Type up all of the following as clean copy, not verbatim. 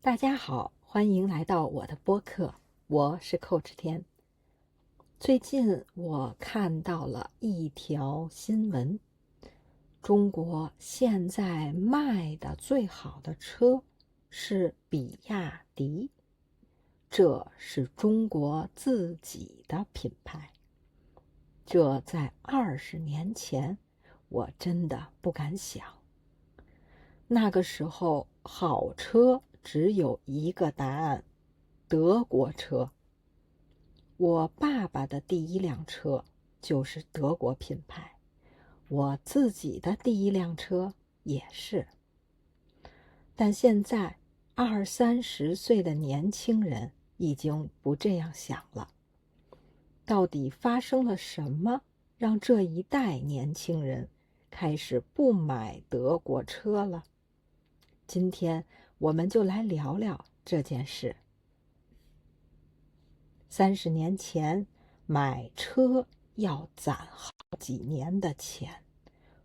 大家好，欢迎来到我的播客，我是 Coach 天。最近我看到了一条新闻，中国现在卖的最好的车是比亚迪，这是中国自己的品牌。这在20年前我真的不敢想。那个时候好车只有一个答案，德国车。我爸爸的第一辆车就是德国品牌，我自己的第一辆车也是。但现在20-30岁的年轻人已经不这样想了。到底发生了什么，让这一代年轻人开始不买德国车了？今天我们就来聊聊这件事。30年前买车要攒好几年的钱，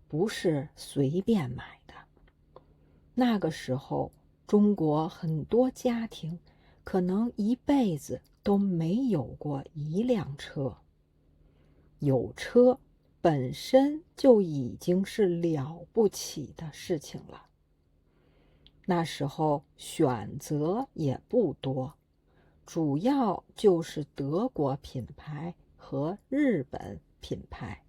不是随便买的。那个时候中国很多家庭可能一辈子都没有过一辆车。有车本身就已经是了不起的事情了。那时候选择也不多，主要就是德国品牌和日本品牌。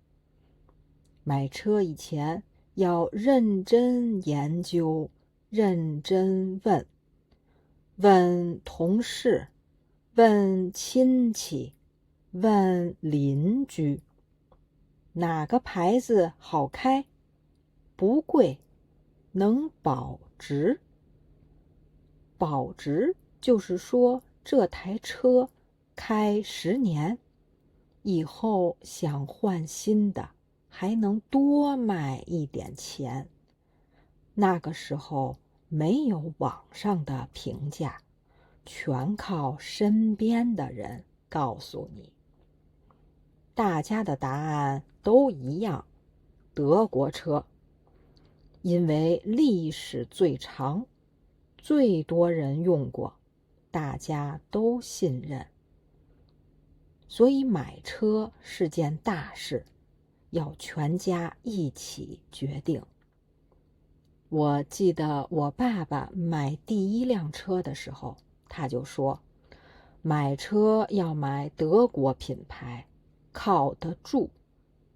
买车以前要认真研究，认真问同事，问亲戚，问邻居，哪个牌子好开，不贵，能保值。保值就是说这台车开10年以后想换新的还能多卖一点钱。那个时候没有网上的评价，全靠身边的人告诉你。大家的答案都一样，德国车，因为历史最长，最多人用过，大家都信任。所以买车是件大事，要全家一起决定。我记得我爸爸买第一辆车的时候，他就说，买车要买德国品牌，靠得住，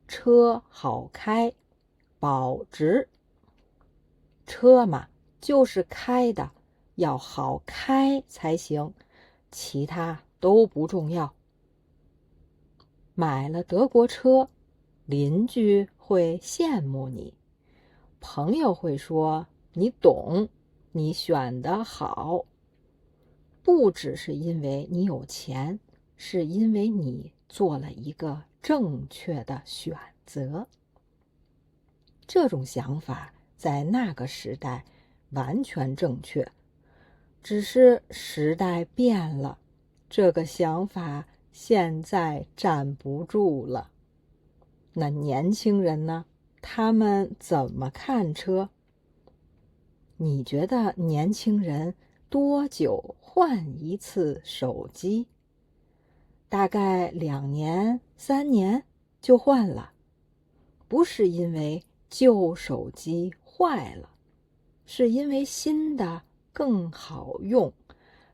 车好开，保值。车嘛，就是开的，要好开才行，其他都不重要。买了德国车，邻居会羡慕你，朋友会说你懂，你选得好。不只是因为你有钱，是因为你做了一个正确的选择。这种想法在那个时代完全正确，只是时代变了，这个想法现在站不住了。那年轻人呢？他们怎么看车？你觉得年轻人多久换一次手机？大概2年、3年就换了，不是因为旧手机坏了，是因为新的更好用，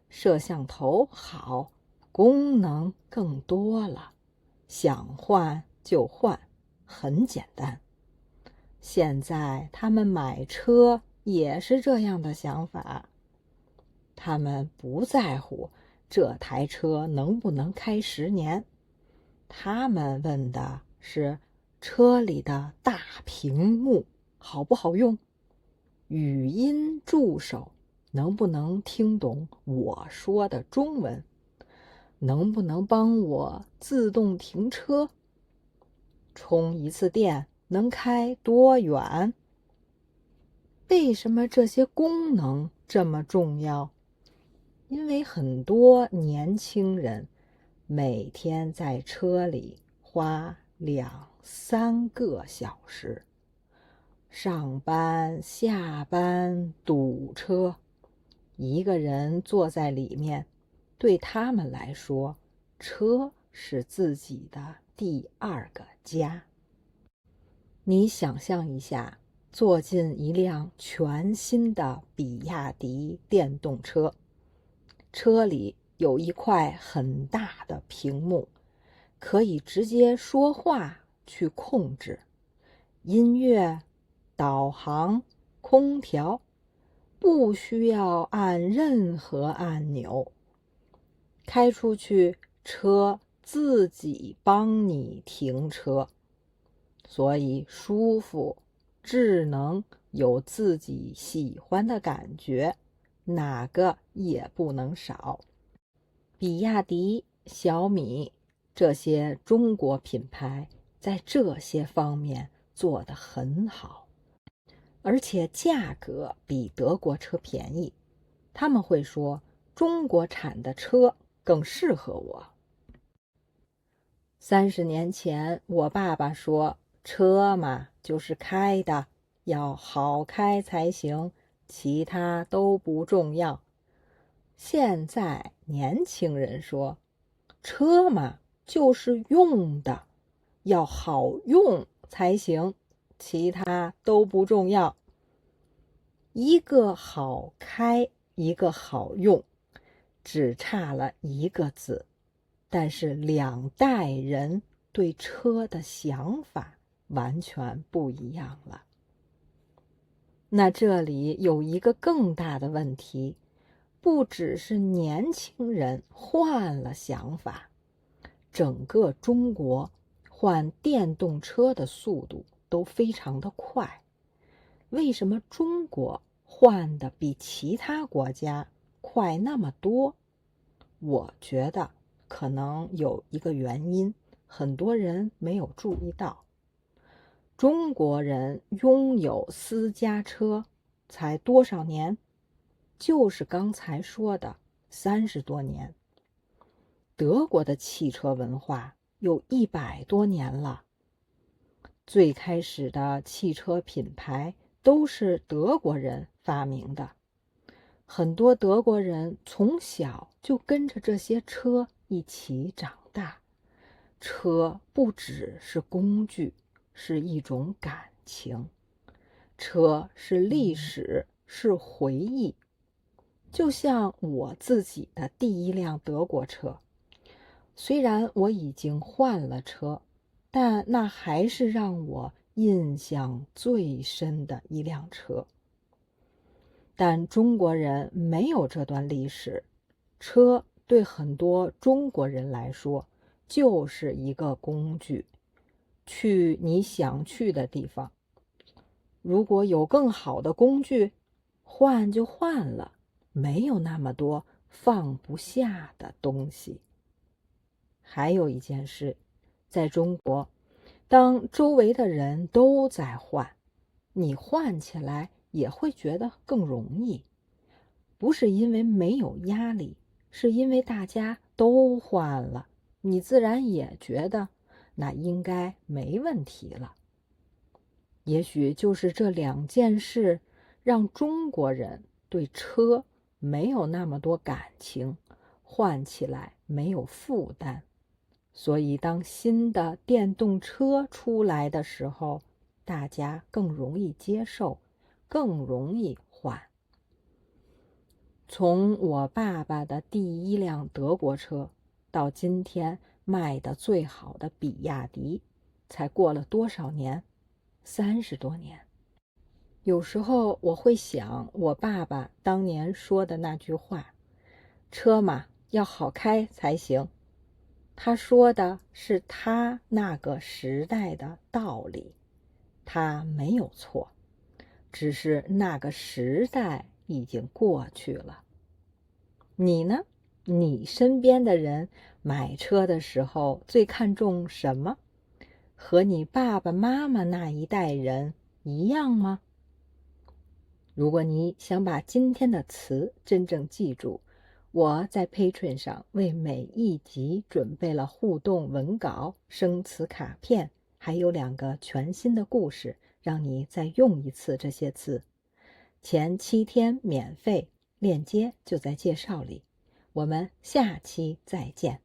摄像头好，功能更多了，想换就换，很简单。现在他们买车也是这样的想法，他们不在乎这台车能不能开10年，他们问的是车里的大屏幕好不好用，语音助手能不能听懂我说的中文，能不能帮我自动停车，充一次电能开多远。为什么这些功能这么重要？因为很多年轻人每天在车里花2-3个小时，上班下班堵车，一个人坐在里面，对他们来说，车是自己的第二个家。你想象一下，坐进一辆全新的比亚迪电动车，车里有一块很大的屏幕，可以直接说话去控制音乐、导航、空调，不需要按任何按钮。开出去，车自己帮你停车，所以舒服、智能，有自己喜欢的感觉，哪个也不能少。比亚迪、小米这些中国品牌在这些方面做得很好，而且价格比德国车便宜。他们会说中国产的车更适合我。30年前，我爸爸说，车嘛，就是开的，要好开才行，其他都不重要。现在年轻人说，车嘛，就是用的，要好用才行，其他都不重要。一个好开，一个好用，只差了一个字，但是两代人对车的想法完全不一样了。那这里有一个更大的问题，不只是年轻人换了想法，整个中国换电动车的速度都非常的快。为什么中国换的比其他国家快那么多？我觉得可能有一个原因，很多人没有注意到。中国人拥有私家车才多少年？就是刚才说的30多年。德国的汽车文化有100多年了。最开始的汽车品牌都是德国人发明的，很多德国人从小就跟着这些车一起长大。车不只是工具，是一种感情。车是历史，是回忆。就像我自己的第一辆德国车，虽然我已经换了车，但那还是让我印象最深的一辆车。但中国人没有这段历史，车对很多中国人来说就是一个工具，去你想去的地方。如果有更好的工具，换就换了，没有那么多放不下的东西。还有一件事，在中国，当周围的人都在换，你换起来也会觉得更容易。不是因为没有压力，是因为大家都换了，你自然也觉得那应该没问题了。也许就是这2件事，让中国人对车没有那么多感情，换起来没有负担。所以当新的电动车出来的时候，大家更容易接受，更容易换。从我爸爸的第一辆德国车到今天卖的最好的比亚迪，才过了多少年？30多年。有时候我会想我爸爸当年说的那句话，车嘛，要好开才行。他说的是他那个时代的道理，他没有错，只是那个时代已经过去了。你呢？你身边的人买车的时候最看重什么？和你爸爸妈妈那一代人一样吗？如果你想把今天的词真正记住，我在 Patreon 上为每一集准备了互动文稿、生词卡片，还有2个全新的故事，让你再用一次这些词。前7天免费链接就在介绍里。我们下期再见。